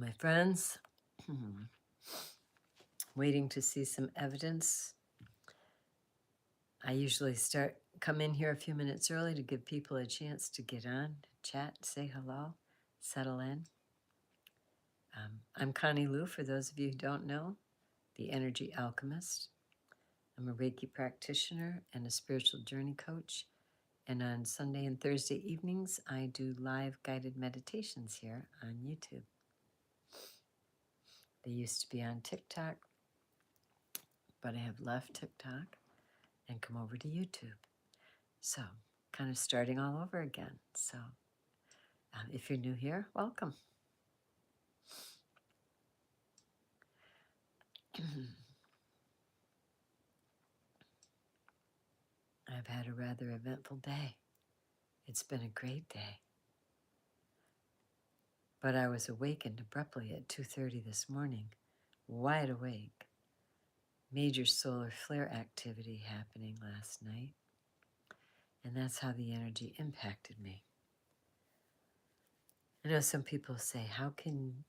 My friends, waiting to see some evidence. I usually come in here a few minutes early to give people a chance to get on, chat, say hello, settle in. I'm Connie Lou, for those of you who don't know, the Energy Alchemist. I'm a Reiki practitioner and a spiritual journey coach. And on Sunday and Thursday evenings, I do live guided meditations here on YouTube. They used to be on TikTok, but I have left TikTok and come over to YouTube. So, kind of starting all over again. So, if you're new here, welcome. I've had a rather eventful day. It's been a great day. But I was awakened abruptly at 2:30 this morning, wide awake. Major solar flare activity happening last night. And that's how the energy impacted me. I know some people say, how can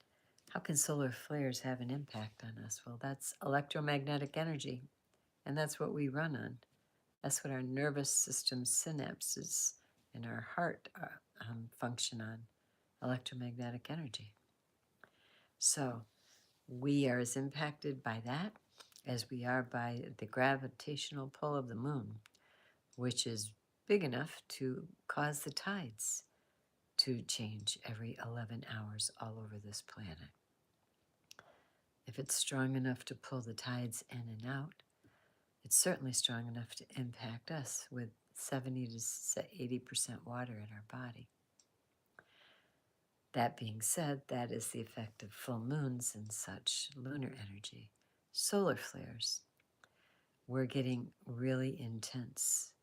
solar flares have an impact on us? Well, that's electromagnetic energy, and that's what we run on. That's what our nervous system synapses and our heart function on, electromagnetic energy. So we are as impacted by that as we are by the gravitational pull of the moon, which is big enough to cause the tides to change every 11 hours all over this planet. If it's strong enough to pull the tides in and out, it's certainly strong enough to impact us with 70 to 80% water in our body. That being said, that is the effect of full moons and such, lunar energy. Solar flares, we're getting really intense,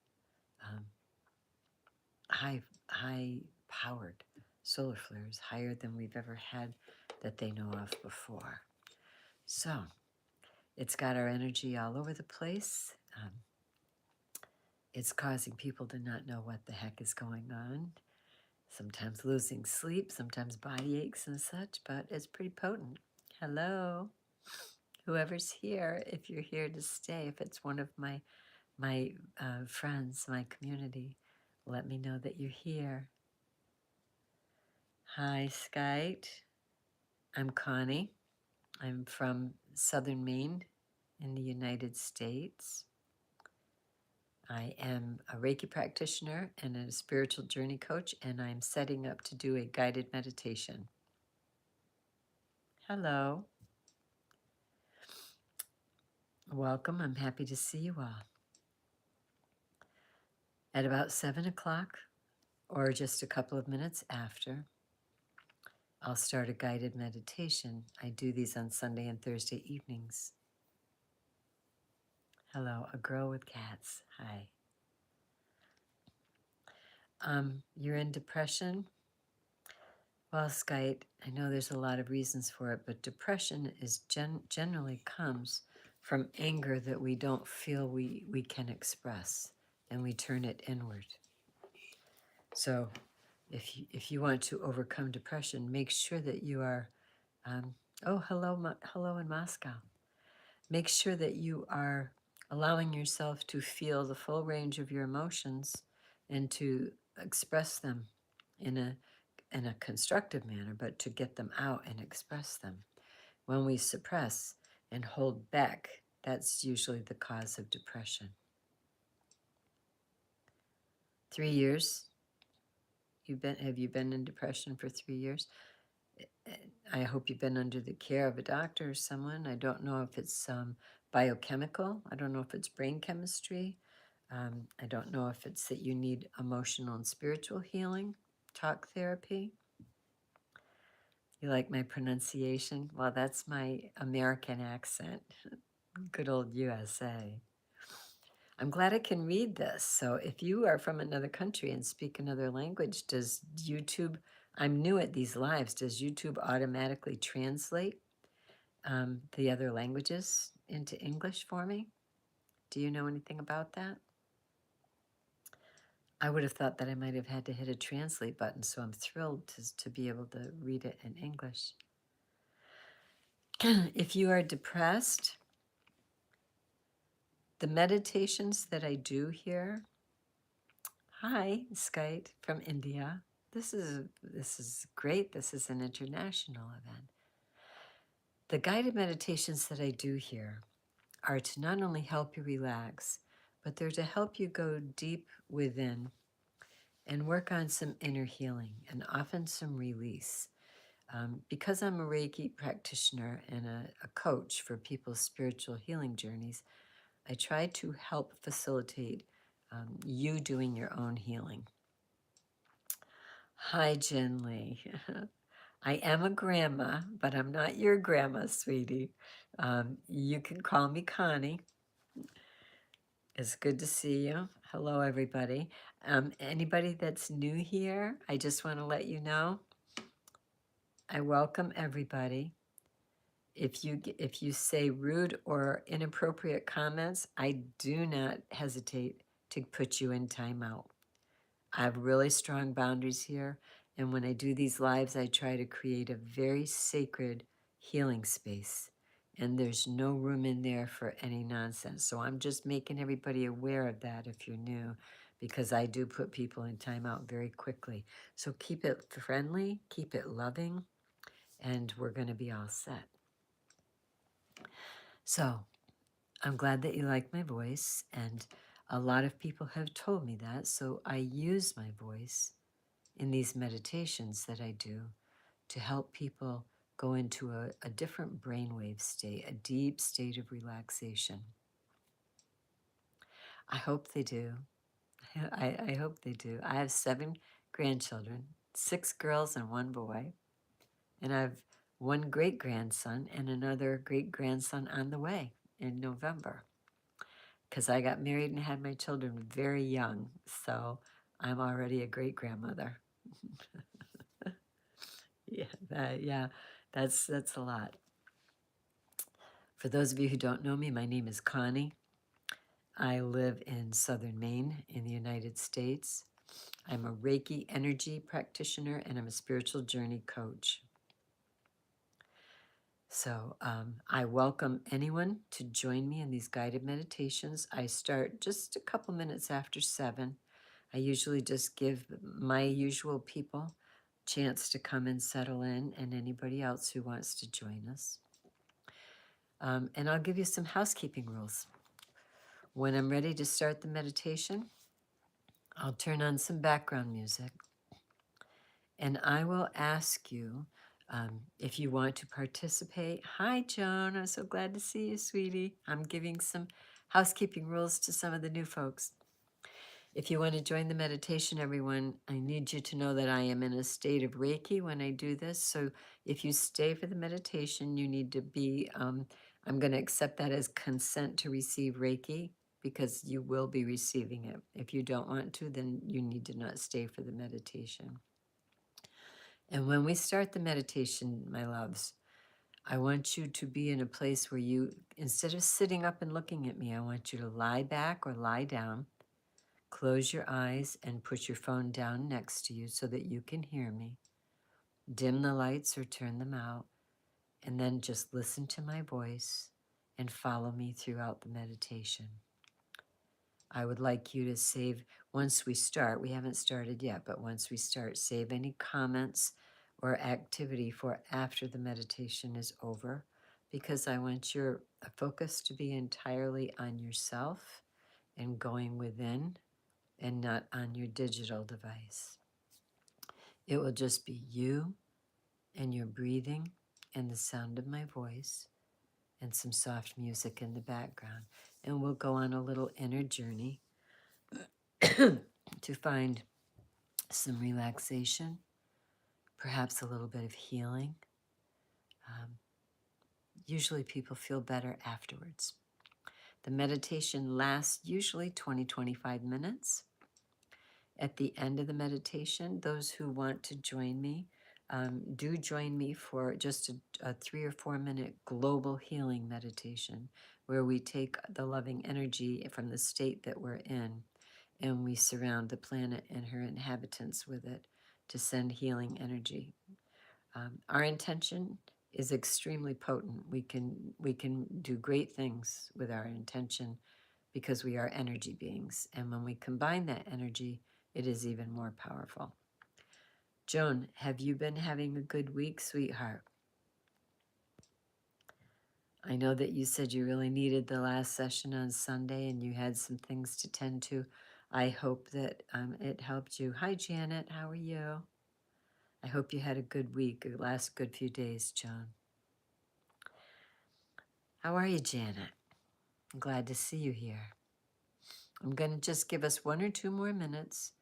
high-powered solar flares, higher than we've ever had that they know of before. So it's got our energy all over the place. It's causing people to not know what the heck is going on. Sometimes losing sleep, sometimes body aches and such, but it's pretty potent. Hello, whoever's here, if you're here to stay, if it's one of my friends, my community, let me know that you're here. Hi, Skype. I'm Connie. I'm from Southern Maine in the United States. I am a Reiki practitioner and a spiritual journey coach, and I'm setting up to do a guided meditation. Hello. Welcome. I'm happy to see you all. At about 7 o'clock, or just a couple of minutes after, I'll start a guided meditation. I do these on Sunday and Thursday evenings. Hello, a girl with cats. Hi. You're in depression? Well, Skype, I know there's a lot of reasons for it, but depression is generally comes from anger that we don't feel we can express, and we turn it inward. So if you want to overcome depression, make sure that you are, oh, hello in Moscow. Make sure that you are allowing yourself to feel the full range of your emotions and to express them in a constructive manner, but to get them out and express them. When we suppress and hold back, that's usually the cause of depression. 3 years. Have you been in depression for 3 years? I hope you've been under the care of a doctor or someone. I don't know if it's biochemical. I don't know if it's brain chemistry. I don't know if it's that you need emotional and spiritual healing, talk therapy. You like my pronunciation? Well, that's my American accent. Good old USA. I'm glad I can read this. So if you are from another country and speak another language, does YouTube, I'm new at these lives, does YouTube automatically translate the other languages into English for me? Do you know anything about that? I would have thought that I might have had to hit a translate button, so I'm thrilled to be able to read it in English. If you are depressed, the meditations that I do here, hi, Skype from India. This is great. This is an international event. The guided meditations that I do here are to not only help you relax, but they're to help you go deep within and work on some inner healing and often some release. Because I'm a Reiki practitioner and a coach for people's spiritual healing journeys, I try to help facilitate you doing your own healing. Hi, Jen Lee. I am a grandma, but I'm not your grandma, sweetie. You can call me Connie. It's good to see you. Hello, everybody. Anybody that's new here, I just want to let you know, I welcome everybody. If you say rude or inappropriate comments, I do not hesitate to put you in timeout. I have really strong boundaries here, and when I do these lives, I try to create a very sacred healing space, and there's no room in there for any nonsense. So I'm just making everybody aware of that if you're new, because I do put people in timeout very quickly. So keep it friendly, keep it loving, and we're going to be all set. So I'm glad that you like my voice, and a lot of people have told me that, so I use my voice in these meditations that I do to help people go into a different brainwave state, a deep state of relaxation. I hope they do. I hope they do. I have 7 grandchildren, 6 girls and 1 boy, and I have 1 great-grandson and another great-grandson on the way in November, because I got married and had my children very young, so I'm already a great-grandmother. Yeah, that's a lot. For those of you who don't know me, my name is Connie. I live in southern Maine in the United States. I'm a Reiki energy practitioner and I'm a spiritual journey coach. So I welcome anyone to join me in these guided meditations. I start just a couple minutes after 7. I usually just give my usual people a chance to come and settle in, and anybody else who wants to join us. And I'll give you some housekeeping rules. When I'm ready to start the meditation, I'll turn on some background music, and I will ask you if you want to participate. Hi, Joan. I'm so glad to see you, sweetie. I'm giving some housekeeping rules to some of the new folks. If you want to join the meditation, everyone, I need you to know that I am in a state of Reiki when I do this. So if you stay for the meditation, you need to be, I'm going to accept that as consent to receive Reiki, because you will be receiving it. If you don't want to, then you need to not stay for the meditation. And when we start the meditation, my loves, I want you to be in a place where you, instead of sitting up and looking at me, I want you to lie back or lie down. Close your eyes and put your phone down next to you so that you can hear me. Dim the lights or turn them out, and then just listen to my voice and follow me throughout the meditation. I would like you to save, once we start, we haven't started yet, but once we start, save any comments or activity for after the meditation is over, because I want your focus to be entirely on yourself and going within, and not on your digital device. It will just be you and your breathing and the sound of my voice and some soft music in the background. And we'll go on a little inner journey to find some relaxation, perhaps a little bit of healing. Usually people feel better afterwards. The meditation lasts usually 20-25 minutes. At the end of the meditation, those who want to join me, do join me for just a 3 or 4 minute global healing meditation, where we take the loving energy from the state that we're in and we surround the planet and her inhabitants with it to send healing energy. Our intention is extremely potent. We can do great things with our intention because we are energy beings. And when we combine that energy, it is even more powerful. Joan, have you been having a good week, sweetheart? I know that you said you really needed the last session on Sunday and you had some things to tend to. I hope that it helped you. Hi, Janet. How are you? I hope you had a good week, a last good few days, Joan. How are you, Janet? I'm glad to see you here. I'm going to just give us 1 or 2 more minutes.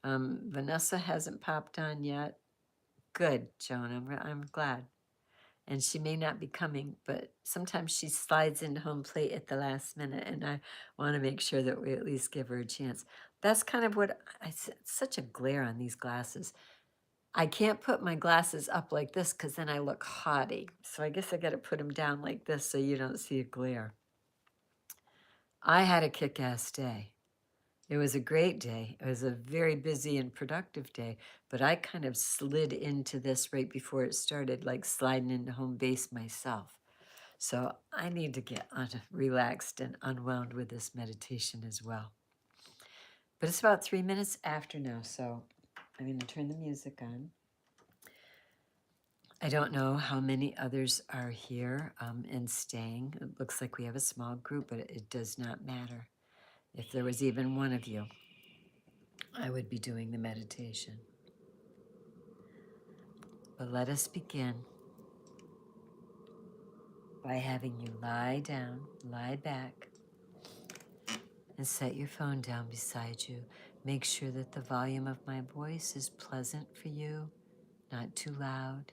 Vanessa hasn't popped on yet. Good, Joan. I'm glad. And she may not be coming, but sometimes she slides into home plate at the last minute, and I want to make sure that we at least give her a chance. That's kind of what it's such a glare on these glasses. I can't put my glasses up like this because then I look haughty. So I guess I got to put them down like this so you don't see a glare. I had a kick-ass day. It was a great day. It was a very busy and productive day, but I kind of slid into this right before it started, like sliding into home base myself. So I need to get relaxed and unwound with this meditation as well. But it's about 3 minutes after now, so I'm going to turn the music on. I don't know how many others are here and staying. It looks like we have a small group, but it does not matter. If there was even one of you, I would be doing the meditation. But let us begin by having you lie down, lie back, and set your phone down beside you. Make sure that the volume of my voice is pleasant for you, not too loud,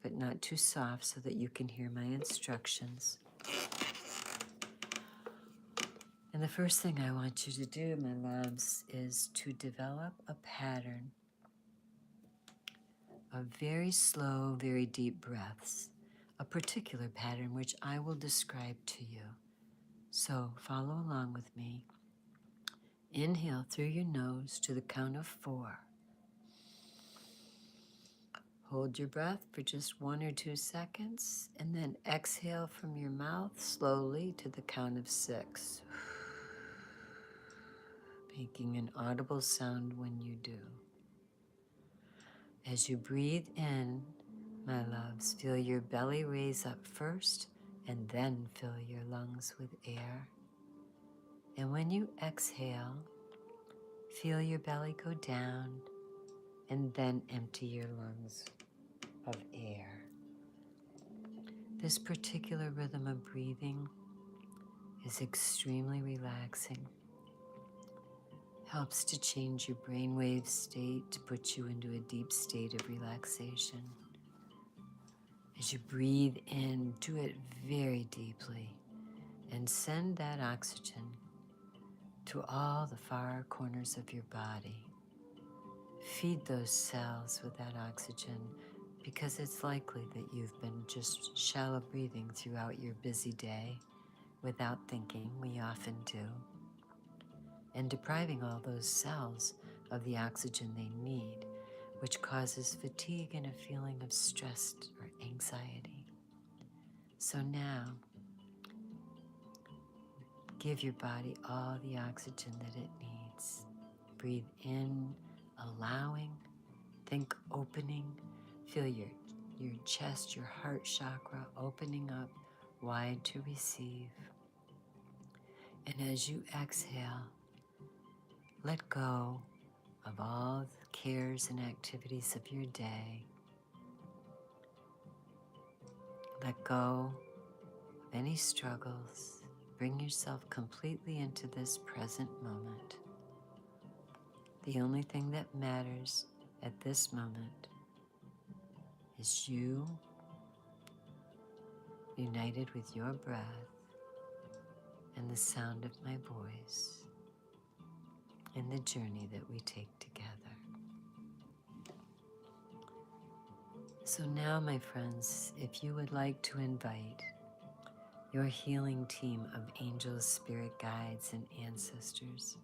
but not too soft so that you can hear my instructions. And the first thing I want you to do, my loves, is to develop a pattern of very slow, very deep breaths, a particular pattern which I will describe to you. So follow along with me. Inhale through your nose to the count of 4. Hold your breath for just 1 or 2 seconds, and then exhale from your mouth slowly to the count of 6, making an audible sound when you do. As you breathe in, my loves, feel your belly raise up first, and then fill your lungs with air. And when you exhale, feel your belly go down, and then empty your lungs of air. This particular rhythm of breathing is extremely relaxing. Helps to change your brainwave state to put you into a deep state of relaxation. As you breathe in, do it very deeply and send that oxygen to all the far corners of your body. Feed those cells with that oxygen because it's likely that you've been just shallow breathing throughout your busy day without thinking. We often do. And depriving all those cells of the oxygen they need, which causes fatigue and a feeling of stress or anxiety. So now, give your body all the oxygen that it needs. Breathe in, allowing, think opening, feel your chest, your heart chakra opening up wide to receive. And as you exhale, let go of all the cares and activities of your day. Let go of any struggles. Bring yourself completely into this present moment. The only thing that matters at this moment is you united with your breath and the sound of my voice in the journey that we take together. So now, my friends, if you would like to invite your healing team of angels, spirit guides, and ancestors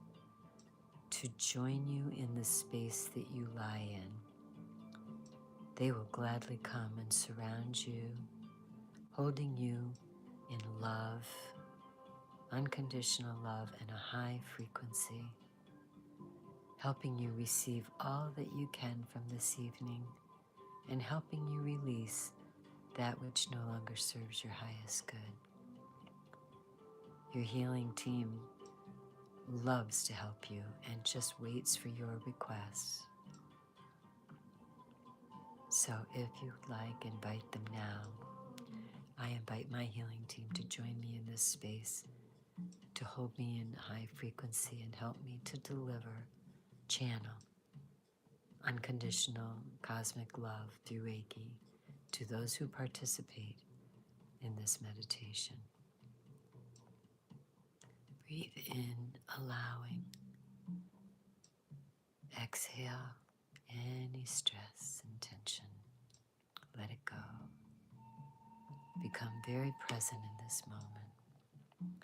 to join you in the space that you lie in, they will gladly come and surround you holding you in love, unconditional love, and a high frequency, helping you receive all that you can from this evening and helping you release that which no longer serves your highest good. Your healing team loves to help you and just waits for your requests. So if you'd like, invite them now. I invite my healing team to join me in this space, to hold me in high frequency and help me to deliver, channel unconditional cosmic love through Reiki to those who participate in this meditation. Breathe in, allowing. Exhale any stress and tension. Let it go. Become very present in this moment.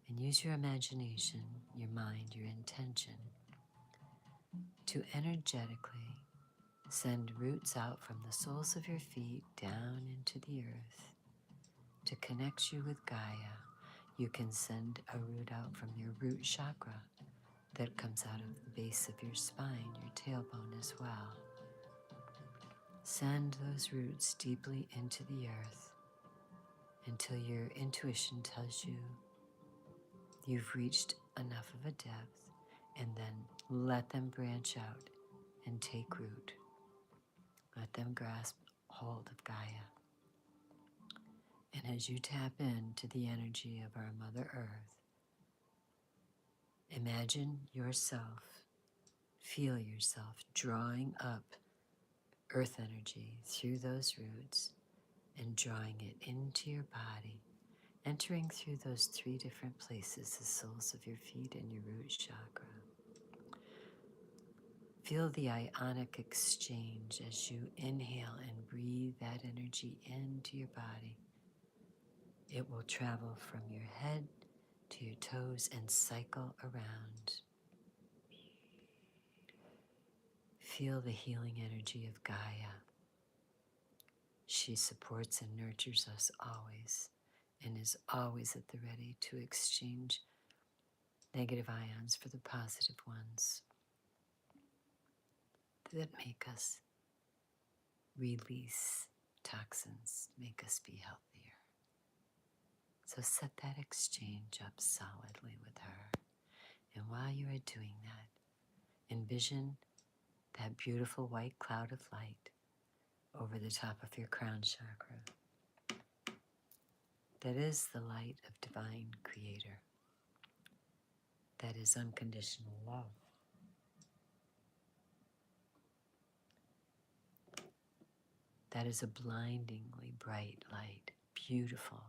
And use your imagination, your mind, your intention to energetically send roots out from the soles of your feet down into the earth to connect you with Gaia. You can send a root out from your root chakra that comes out of the base of your spine, your tailbone as well. Send those roots deeply into the earth until your intuition tells you you've reached enough of a depth, and then let them branch out and take root. Let them grasp hold of Gaia. And as you tap into the energy of our Mother Earth, imagine yourself, feel yourself drawing up earth energy through those roots and drawing it into your body, entering through those three different places, the soles of your feet and your root chakra. Feel the ionic exchange as you inhale and breathe that energy into your body. It will travel from your head to your toes and cycle around. Feel the healing energy of Gaia. She supports and nurtures us always and is always at the ready to exchange negative ions for the positive ones that make us release toxins, make us be healthier. So set that exchange up solidly with her. And while you are doing that, envision that beautiful white cloud of light over the top of your crown chakra. That is the light of divine creator. That is unconditional love. That is a blindingly bright light, beautiful,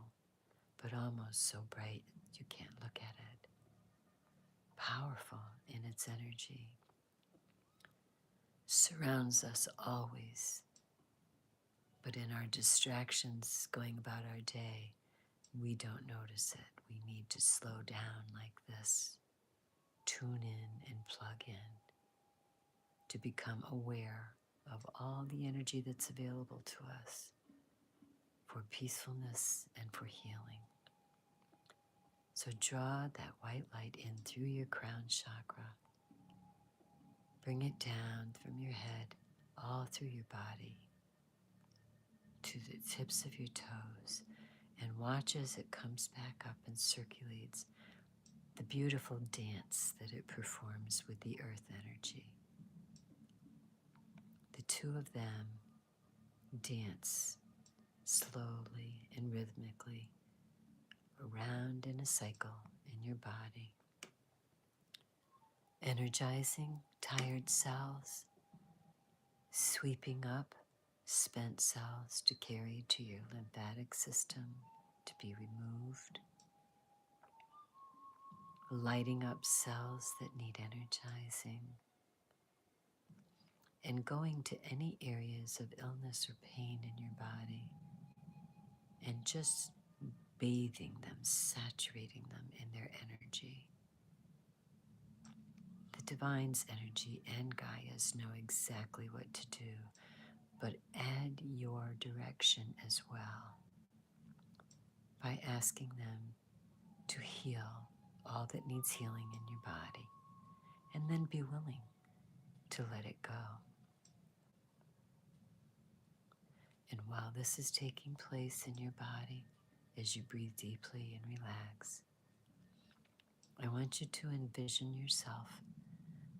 but almost so bright you can't look at it. Powerful in its energy. Surrounds us always. But in our distractions going about our day, we don't notice it. We need to slow down like this, tune in and plug in to become aware of all the energy that's available to us for peacefulness and for healing. So draw that white light in through your crown chakra. Bring it down from your head, all through your body, to the tips of your toes, and watch as it comes back up and circulates the beautiful dance that it performs with the earth energy. The two of them dance slowly and rhythmically around in a cycle in your body, energizing tired cells, sweeping up spent cells to carry to your lymphatic system to be removed, lighting up cells that need energizing, and going to any areas of illness or pain in your body and just bathing them, saturating them in their energy. The Divine's energy and Gaia's know exactly what to do, but add your direction as well. by asking them to heal all that needs healing in your body, and then be willing to let it go. And while this is taking place in your body, as you breathe deeply and relax, I want you to envision yourself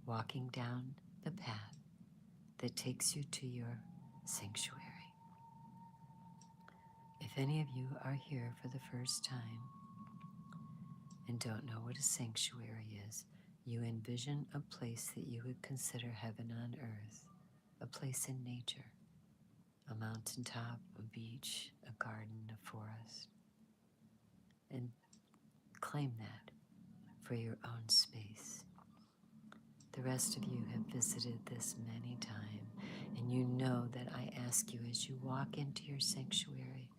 walking down the path that takes you to your sanctuary. If any of you are here for the first time and don't know what a sanctuary is, you envision a place that you would consider heaven on earth, a place in nature, a mountaintop, a beach, a garden, a forest, and claim that for your own space. The rest of you have visited this many times, and you know that I ask you as you walk into your sanctuary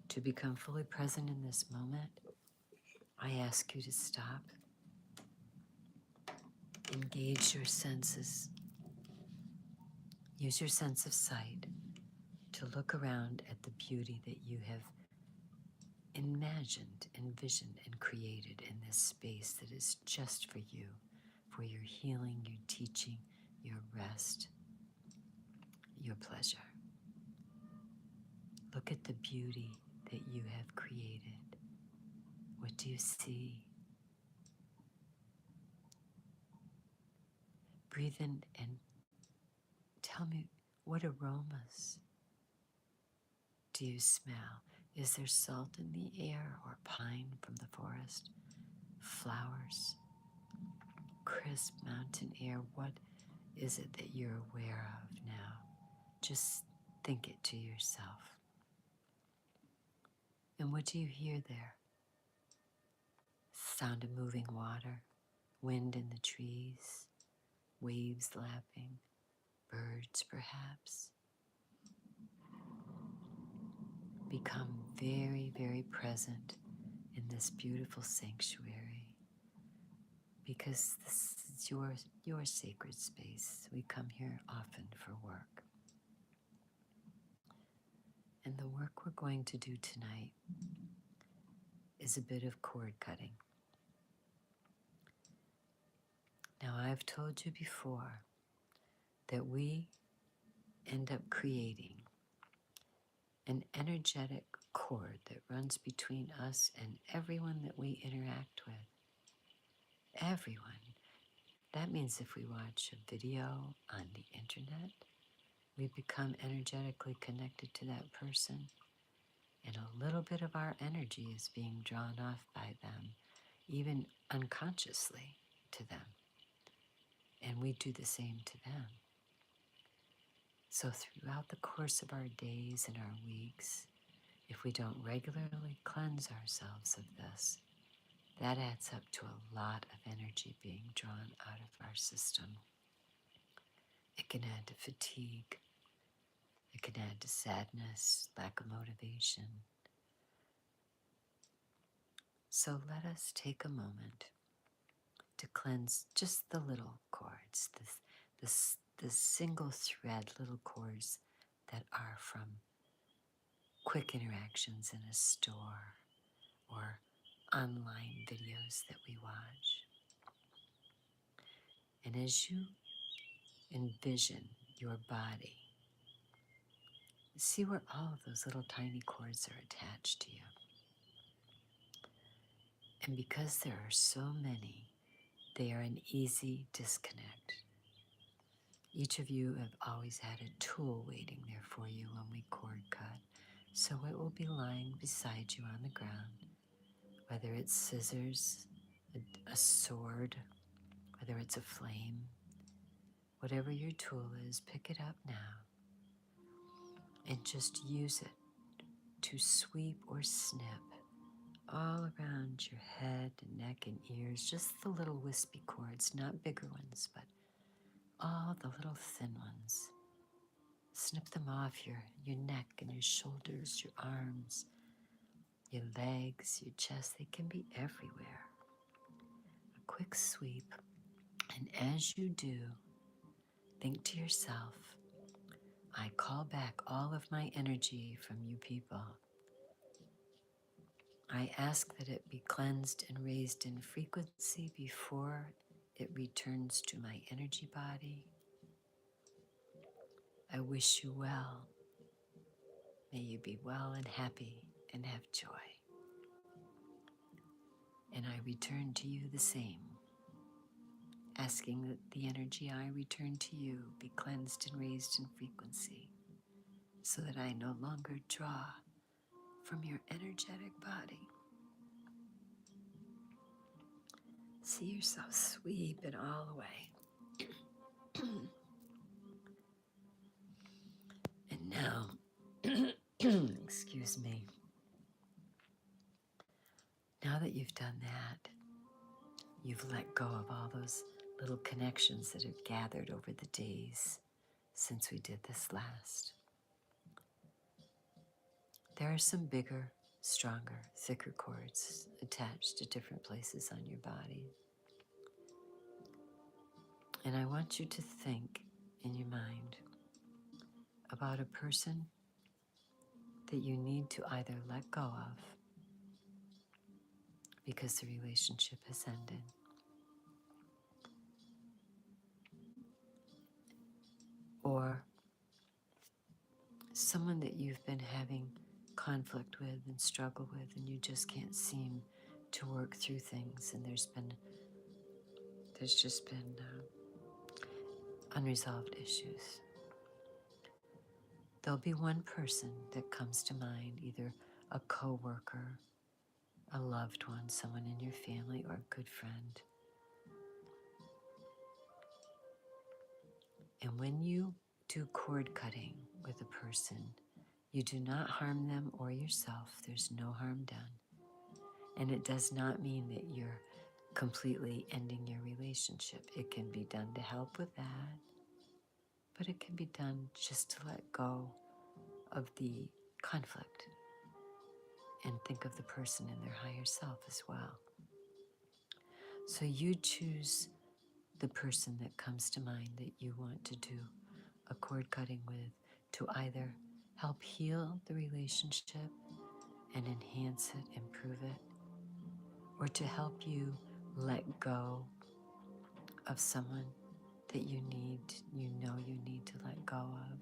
to become fully present in this moment. I ask you to stop, engage your senses, use your sense of sight to look around at the beauty that you have imagined, envisioned, and created in this space that is just for you, for your healing, your teaching, your rest, your pleasure. Look at the beauty that you have created. What do you see? Breathe in and tell me, what aromas do you smell? Is there salt in the air or pine from the forest? Flowers? Crisp mountain air? What is it that you're aware of now? Just think it to yourself. And what do you hear there? Sound of moving water, wind in the trees, waves lapping, birds perhaps. Become very, very present in this beautiful sanctuary, because this is your sacred space. We come here often for work. And the work we're going to do tonight is a bit of cord cutting. Now, I've told you before that we end up creating an energetic cord that runs between us and everyone that we interact with. Everyone. That means if we watch a video on the internet, we become energetically connected to that person, and a little bit of our energy is being drawn off by them, even unconsciously to them. And we do the same to them. So throughout the course of our days and our weeks, if we don't regularly cleanse ourselves of this, that adds up to a lot of energy being drawn out of our system. It can add to fatigue. It can add to sadness, lack of motivation. So let us take a moment to cleanse just the little cords, the single thread little cords that are from quick interactions in a store or online videos that we watch. And as you envision your body, see where all of those little tiny cords are attached to you. And because there are so many, they are an easy disconnect. Each of you have always had a tool waiting there for you when we cord cut, so it will be lying beside you on the ground, whether it's scissors, a sword, whether it's a flame, whatever your tool is, pick it up now and just use it to sweep or snip all around your head and neck and ears, just the little wispy cords, not bigger ones, but all the little thin ones. Snip them off your neck and your shoulders, your arms, your legs, your chest. They can be everywhere. A quick sweep, and as you do, think to yourself, I call back all of my energy from you people. I ask that it be cleansed and raised in frequency before it returns to my energy body. I wish you well. May you be well and happy and have joy. And I return to you the same, asking that the energy I return to you be cleansed and raised in frequency, so that I no longer draw from your energetic body. See yourself sweep it all away. And now, excuse me, now that you've done that, you've let go of all those little connections that have gathered over the days since we did this last. There are some bigger, stronger, thicker cords attached to different places on your body. And I want you to think in your mind about a person that you need to either let go of because the relationship has ended, or someone that you've been having conflict with and struggle with, and you just can't seem to work through things, and there's just been unresolved issues. There'll be one person that comes to mind, either a coworker, a loved one, someone in your family, or a good friend. And when you do cord cutting with a person, you do not harm them or yourself. There's no harm done. And it does not mean that you're completely ending your relationship. It can be done to help with that, but it can be done just to let go of the conflict and think of the person in their higher self as well. So you choose the person that comes to mind that you want to do a cord cutting with, to either help heal the relationship and enhance it, improve it, or to help you let go of someone that you need to let go of,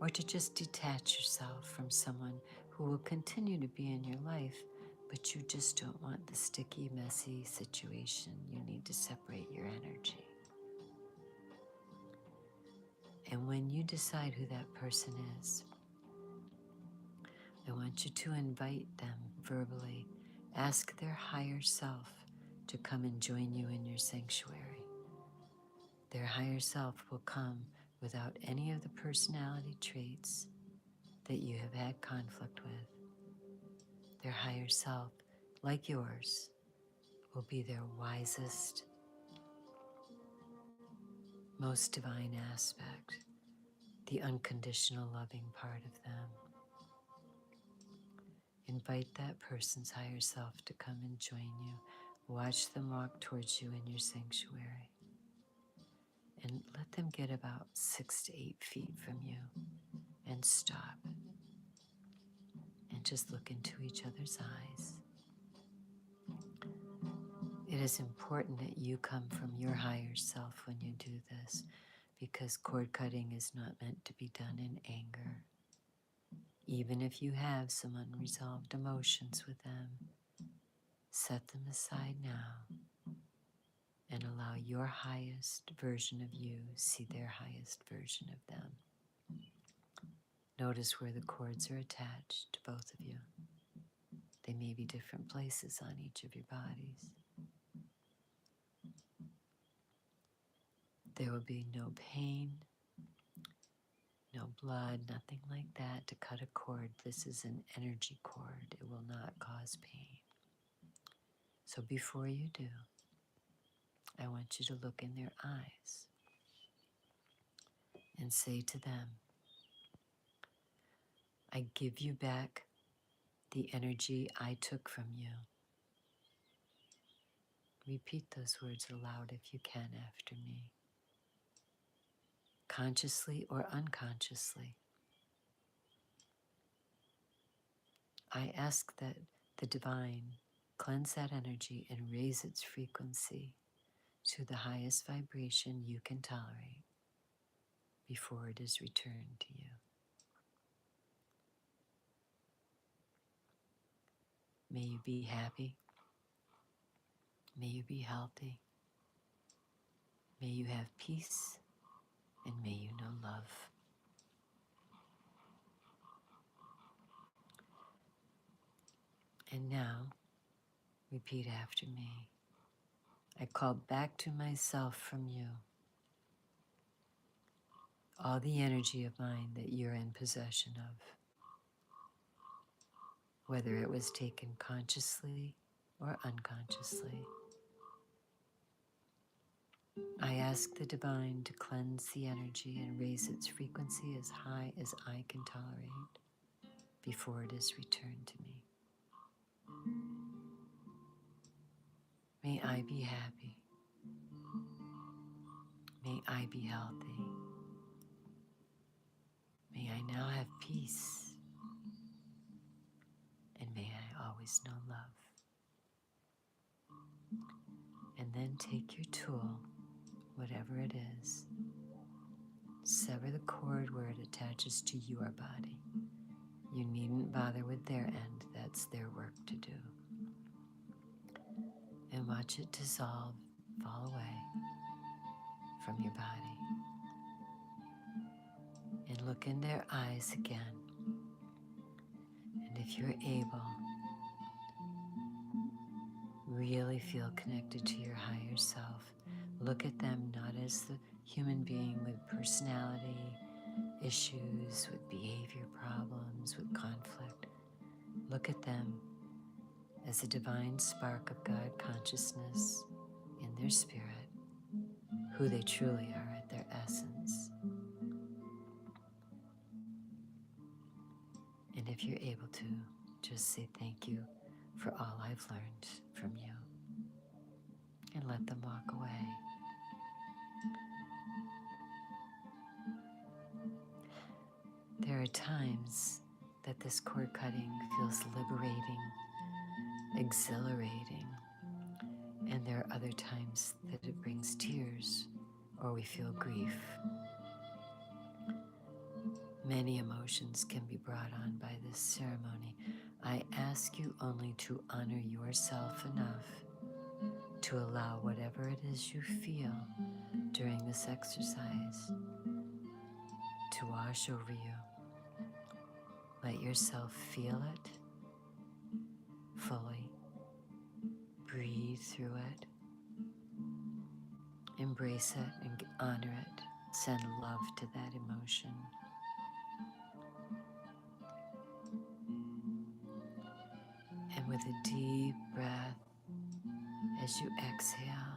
or to just detach yourself from someone who will continue to be in your life, but you just don't want the sticky, messy situation. You need to separate your energy. And when you decide who that person is, I want you to invite them verbally. Ask their higher self to come and join you in your sanctuary. Their higher self will come without any of the personality traits that you have had conflict with. Their higher self, like yours, will be their wisest, most divine aspect, the unconditional loving part of them. Invite that person's higher self to come and join you. Watch them walk towards you in your sanctuary. And let them get about 6 to 8 feet from you and stop and just look into each other's eyes. It is important that you come from your higher self when you do this, because cord cutting is not meant to be done in anger. Even if you have some unresolved emotions with them, set them aside now and allow your highest version of you see their highest version of them. Notice where the cords are attached to both of you. They may be different places on each of your bodies. There will be no pain, no blood, nothing like that to cut a cord. This is an energy cord. It will not cause pain. So before you do, I want you to look in their eyes and say to them, I give you back the energy I took from you. Repeat those words aloud if you can after me, consciously or unconsciously. I ask that the divine cleanse that energy and raise its frequency to the highest vibration you can tolerate before it is returned to you. May you be happy. May you be healthy. May you have peace, and may you know love. And now, repeat after me. I call back to myself from you all the energy of mine that you're in possession of, whether it was taken consciously or unconsciously. I ask the divine to cleanse the energy and raise its frequency as high as I can tolerate before it is returned to me. May I be happy. May I be healthy. May I now have peace. And may I always know love. And then take your tool, whatever it is, sever the cord where it attaches to your body. You needn't bother with their end. That's their work to do. And watch it dissolve, fall away from your body. And look in their eyes again. And if you're able, really feel connected to your higher self. Look at them not as the human being with personality issues, with behavior problems, with conflict. Look at them as a divine spark of God consciousness in their spirit, who they truly are at their essence. And if you're able to, just say thank you for all I've learned from you and let them walk away. There are times that this cord cutting feels liberating, exhilarating, and there are other times that it brings tears or we feel grief. Many emotions can be brought on by this ceremony. I ask you only to honor yourself enough to allow whatever it is you feel during this exercise to wash over you. Let yourself feel it fully. Breathe through it. Embrace it and honor it. Send love to that emotion. And with a deep breath, as you exhale,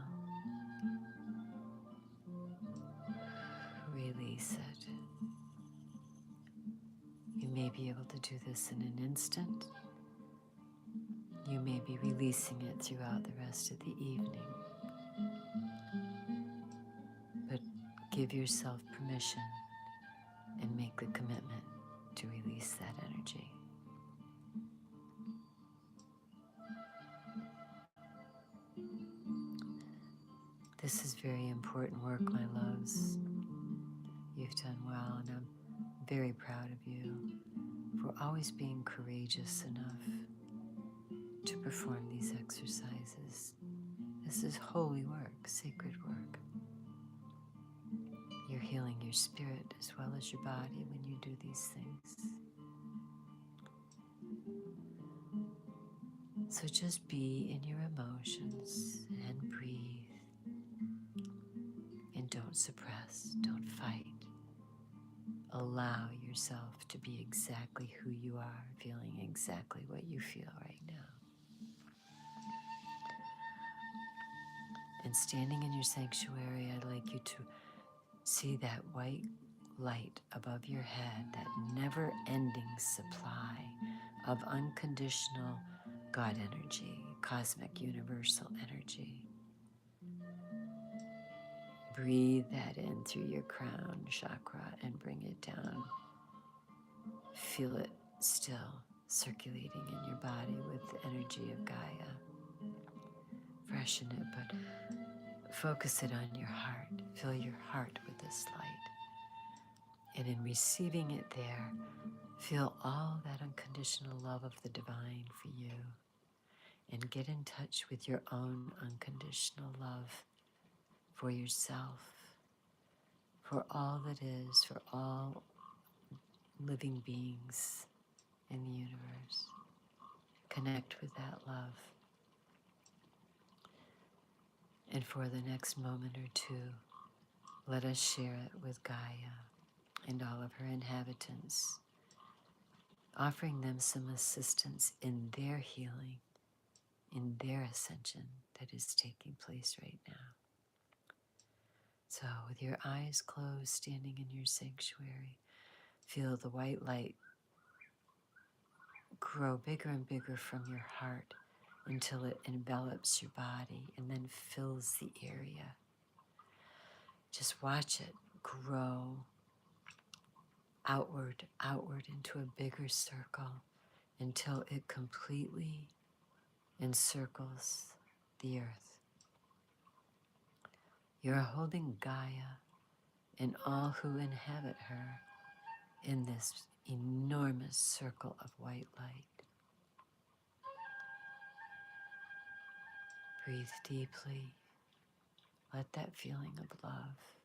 release it. You may be able to do this in an instant. You may be releasing it throughout the rest of the evening. But give yourself permission and make the commitment to release that energy. This is very important work, my loves. You've done well, and I'm very proud of you for always being courageous enough to perform these exercises. This is holy work, sacred work. You're healing your spirit as well as your body when you do these things. So just be in your emotions and breathe. And don't suppress, don't fight. Allow yourself to be exactly who you are, feeling exactly what you feel right now. And standing in your sanctuary, I'd like you to see that white light above your head, that never-ending supply of unconditional God energy, cosmic universal energy. Breathe that in through your crown chakra and bring it down. Feel it still circulating in your body with the energy of Gaia. Freshen it, but focus it on your heart. Fill your heart with this light. And in receiving it there, feel all that unconditional love of the divine for you. And get in touch with your own unconditional love for yourself, for all that is, for all living beings in the universe. Connect with that love. And for the next moment or two, let us share it with Gaia and all of her inhabitants, offering them some assistance in their healing, in their ascension that is taking place right now. So, with your eyes closed, standing in your sanctuary, feel the white light grow bigger and bigger from your heart until it envelops your body and then fills the area. Just watch it grow outward, outward into a bigger circle until it completely encircles the earth. You're holding Gaia and all who inhabit her in this enormous circle of white light. Breathe deeply. Let that feeling of love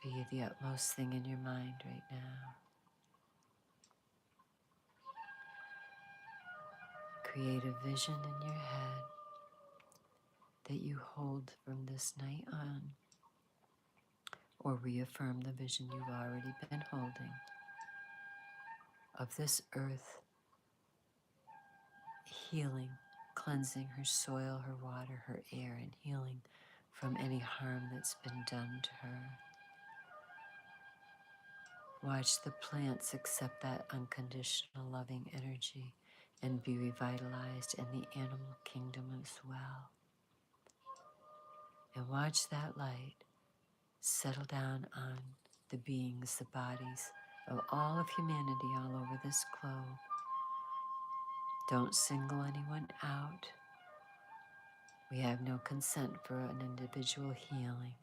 be the utmost thing in your mind right now. Create a vision in your head that you hold from this night on, or reaffirm the vision you've already been holding of this earth healing, cleansing her soil, her water, her air, and healing from any harm that's been done to her. Watch the plants accept that unconditional loving energy and be revitalized, and the animal kingdom as well. And watch that light settle down on the beings, the bodies of all of humanity all over this globe. Don't single anyone out. We have no consent for an individual healing,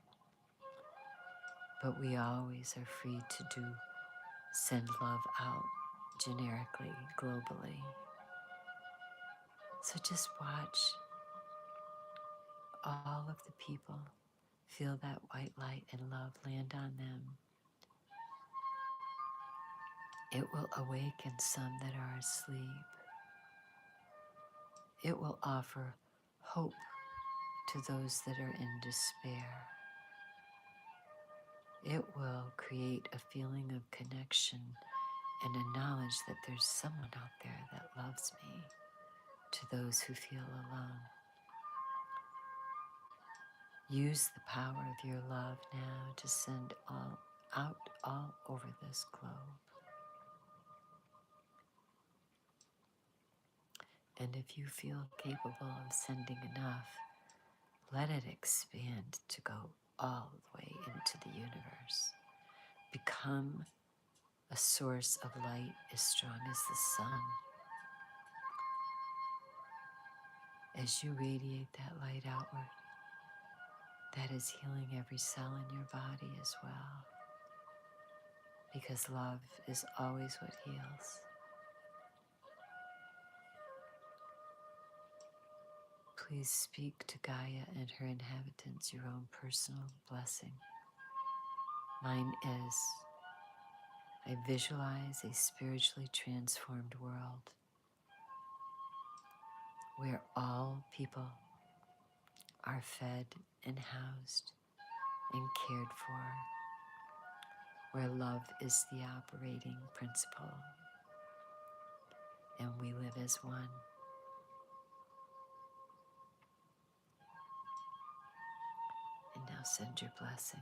but we always are free to send love out generically, globally. So just watch all of the people feel that white light and love land on them. It will awaken some that are asleep. It will offer hope to those that are in despair. It will create a feeling of connection and a knowledge that there's someone out there that loves me, to those who feel alone. Use the power of your love now to send out all over this globe. And if you feel capable of sending enough, let it expand to go all the way into the universe. Become a source of light as strong as the sun. As you radiate that light outward, that is healing every cell in your body as well. Because love is always what heals. Please speak to Gaia and her inhabitants your own personal blessing. Mine is, I visualize a spiritually transformed world where all people are fed and housed and cared for, where love is the operating principle, and we live as one. And now send your blessing.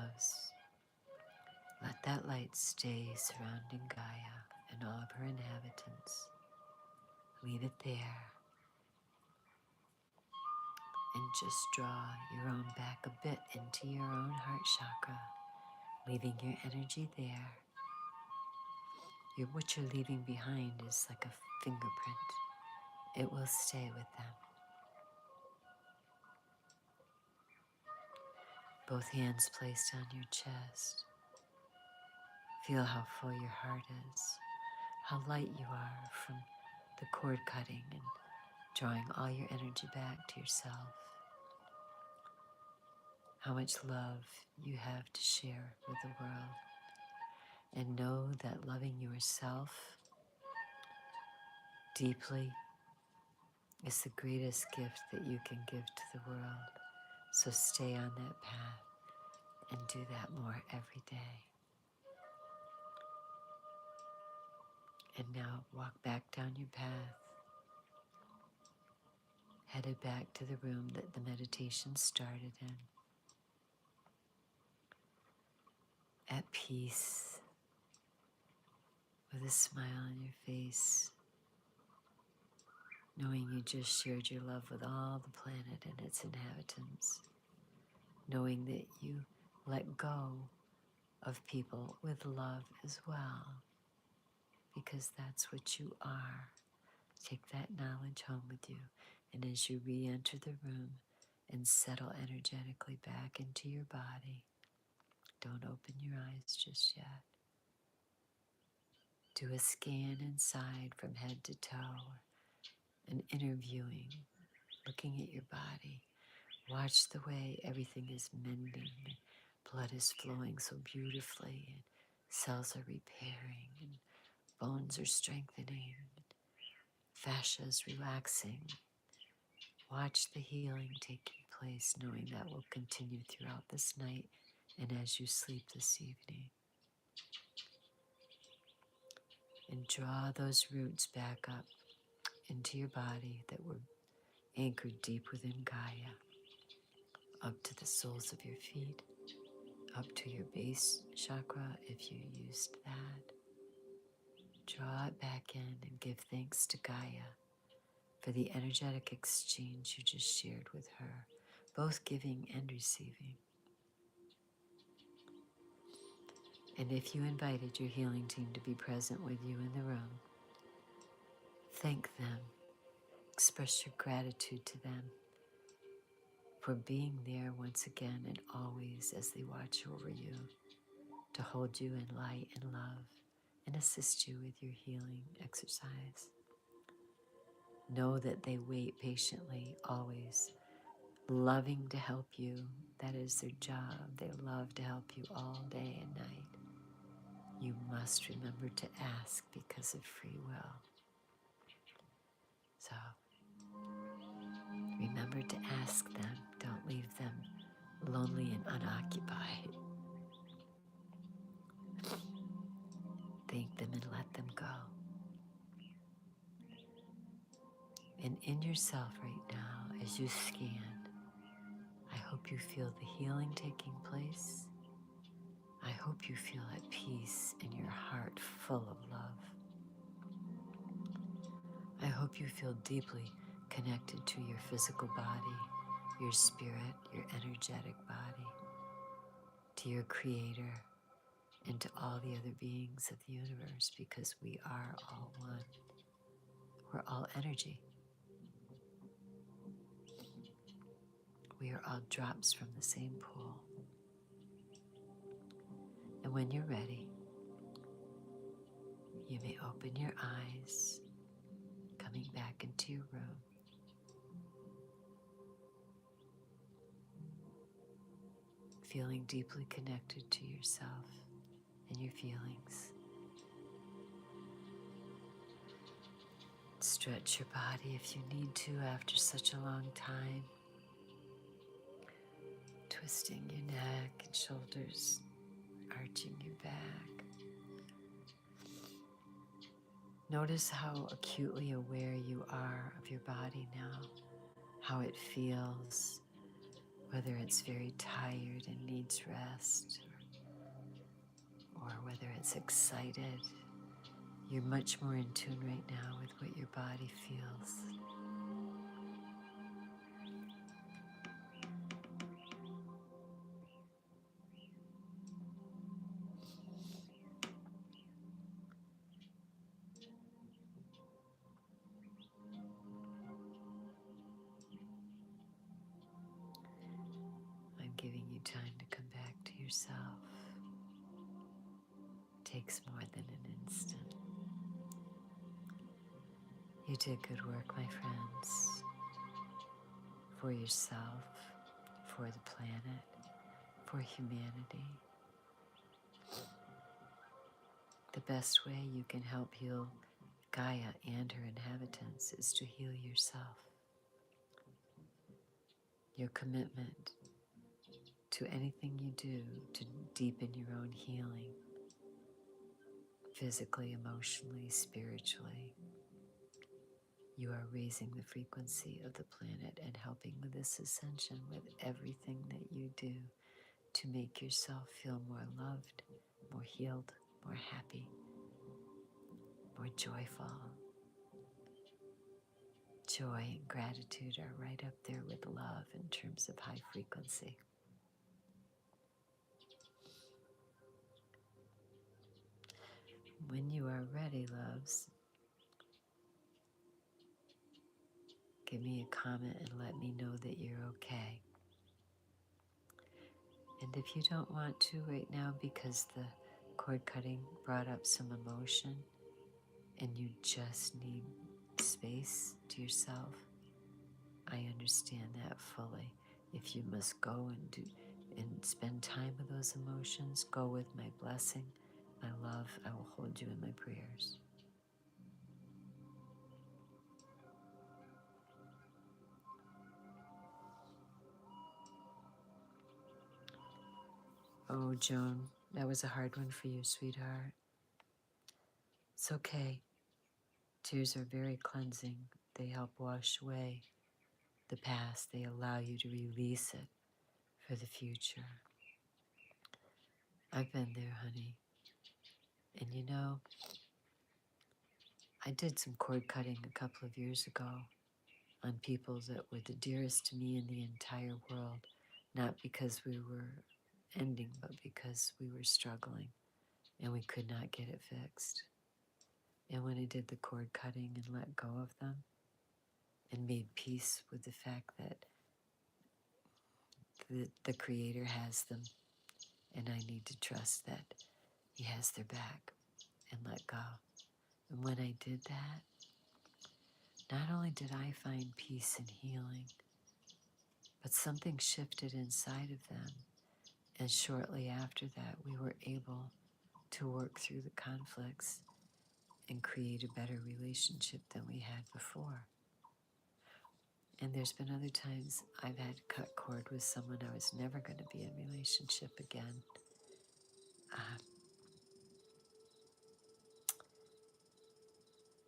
loves. Let that light stay surrounding Gaia and all of her inhabitants. Leave it there and just draw your own back a bit into your own heart chakra, leaving your energy there. What you're leaving behind is like a fingerprint. It will stay with them. Both hands placed on your chest. Feel how full your heart is, how light you are from the cord cutting and drawing all your energy back to yourself. How much love you have to share with the world. And know that loving yourself deeply is the greatest gift that you can give to the world. So stay on that path and do that more every day. And now walk back down your path, headed back to the room that the meditation started in. At peace, with a smile on your face, knowing you just shared your love with all the planet and its inhabitants, knowing that you let go of people with love as well, because that's what you are. Take that knowledge home with you, and as you re-enter the room and settle energetically back into your body, don't open your eyes just yet. Do a scan inside from head to toe, an interviewing, looking at your body. Watch the way everything is mending. Blood is flowing so beautifully, and cells are repairing, and bones are strengthening, and fascia is relaxing. Watch the healing taking place, knowing that will continue throughout this night and as you sleep this evening. And draw those roots back up into your body that were anchored deep within Gaia, up to the soles of your feet, up to your base chakra if you used that. Draw it back in and give thanks to Gaia for the energetic exchange you just shared with her, both giving and receiving. And if you invited your healing team to be present with you in the room, thank them. Express your gratitude to them for being there once again and always as they watch over you, to hold you in light and love and assist you with your healing exercise. Know that they wait patiently, always, loving to help you. That is their job. They love to help you all day and night. You must remember to ask because of free will. So remember to ask them. Don't leave them lonely and unoccupied. Thank them and let them go. And in yourself right now, as you scan, I hope you feel the healing taking place. I hope you feel at peace in your heart full of love. I hope you feel deeply connected to your physical body, your spirit, your energetic body, to your Creator, and to all the other beings of the universe, because we are all one. We're all energy. We are all drops from the same pool. And when you're ready, you may open your eyes, coming back into your room. Feeling deeply connected to yourself and your feelings. Stretch your body if you need to after such a long time. Twisting your neck and shoulders, arching your back. Notice how acutely aware you are of your body now, how it feels, whether it's very tired and needs rest, or whether it's excited. You're much more in tune right now with what your body feels. I'm giving you time to come back to yourself. It takes more than an instant. You did good work, my friends, for yourself, for the planet, for humanity. The best way you can help heal Gaia and her inhabitants is to heal yourself. Your commitment to anything you do to deepen your own healing, physically, emotionally, spiritually, you are raising the frequency of the planet and helping with this ascension with everything that you do to make yourself feel more loved, more healed, more happy, more joyful. Joy and gratitude are right up there with love in terms of high frequency. When you are ready, loves, give me a comment and let me know that you're okay. And if you don't want to right now because the cord cutting brought up some emotion and you just need space to yourself, I understand that fully. If you must go and spend time with those emotions, go with my blessing, my love. I will hold you in my prayers. Oh, Joan, that was a hard one for you, sweetheart. It's okay. Tears are very cleansing. They help wash away the past. They allow you to release it for the future. I've been there, honey. And you know, I did some cord cutting a couple of years ago on people that were the dearest to me in the entire world, not because we were ending, but because we were struggling and we could not get it fixed. And when I did the cord cutting and let go of them and made peace with the fact that the Creator has them and I need to trust that He has their back and let go. And when I did that, not only did I find peace and healing, but something shifted inside of them. And shortly after that, we were able to work through the conflicts and create a better relationship than we had before. And there's been other times I've had to cut cord with someone I was never going to be in relationship again.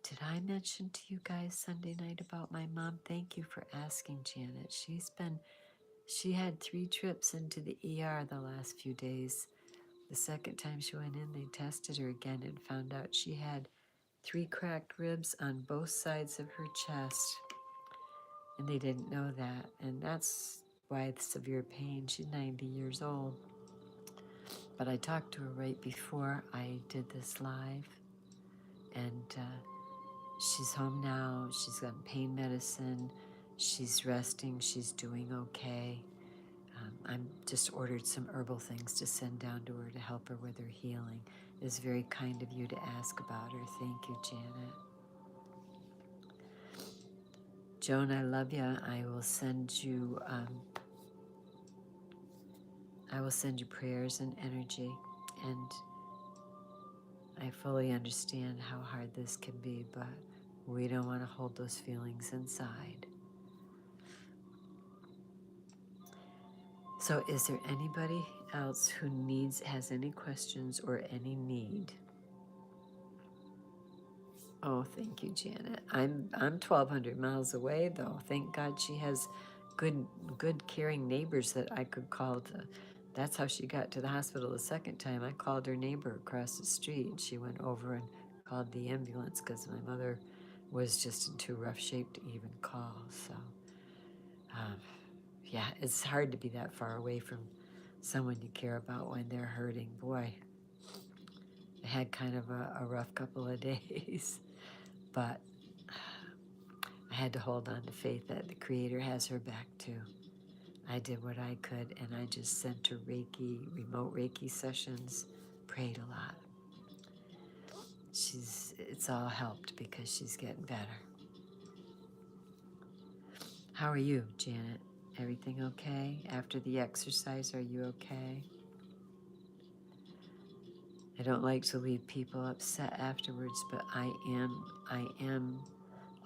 Did I mention to you guys Sunday night about my mom? Thank you for asking, Janet. She had 3 trips into the ER the last few days. The second time she went in, they tested her again and found out she had 3 cracked ribs on both sides of her chest. And they didn't know that. And that's why the severe pain. She's 90 years old. But I talked to her right before I did this live. And she's home now. She's gotten pain medicine. She's resting. She's doing okay. I'm just ordered some herbal things to send down to her to help her with her healing. It's very kind of you to ask about her. Thank you, Janet. Joan, I love you. I will send you prayers and energy, and I fully understand how hard this can be, but we don't want to hold those feelings inside. So is there anybody else who has any questions or any need? Oh, thank you, Janet. I'm 1,200 miles away, though. Thank God she has good caring neighbors that I could call to. That's how she got to the hospital the second time. I called her neighbor across the street. She went over and called the ambulance because my mother was just in too rough shape to even call. So, um, yeah, it's hard to be that far away from someone you care about when they're hurting. Boy, I had kind of a rough couple of days, but I had to hold on to faith that the Creator has her back too. I did what I could, and I just sent her Reiki, remote Reiki sessions, prayed a lot. It's all helped because she's getting better. How are you, Janet? Everything okay? After the exercise, are you okay? I don't like to leave people upset afterwards, but I am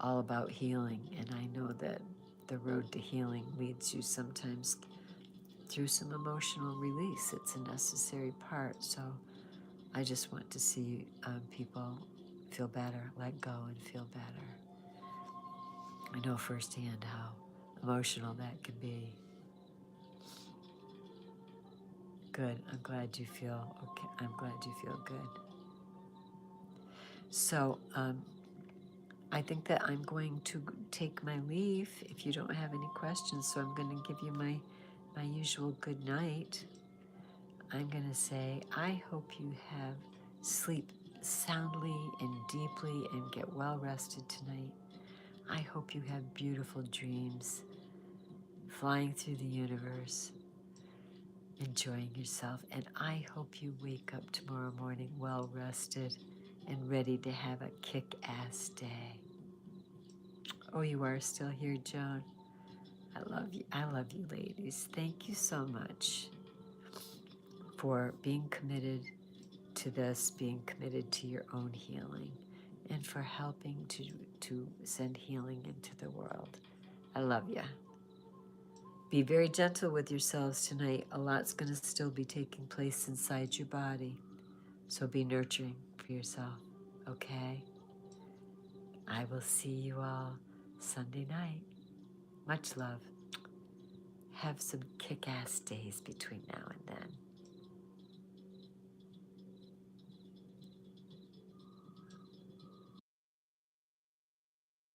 all about healing, and I know that the road to healing leads you sometimes through some emotional release. It's a necessary part. So I just want to see people feel better, let go, and feel better. I know firsthand how emotional that can be. Good. I'm glad you feel okay. I'm glad you feel good. So I think that I'm going to take my leave if you don't have any questions. So I'm going to give you my usual good night. I'm going to say, I hope you have sleep soundly and deeply and get well rested tonight. I hope you have beautiful dreams, flying through the universe, enjoying yourself. And I hope you wake up tomorrow morning well rested and ready to have a kick-ass day. Oh, you are still here, Joan? I love you. I love you, ladies. Thank you so much for being committed to this, being committed to your own healing, and for helping to send healing into the world. I love you. Be very gentle with yourselves tonight. A lot's going to still be taking place inside your body. So be nurturing for yourself, okay? I will see you all Sunday night. Much love. Have some kick-ass days between now and then.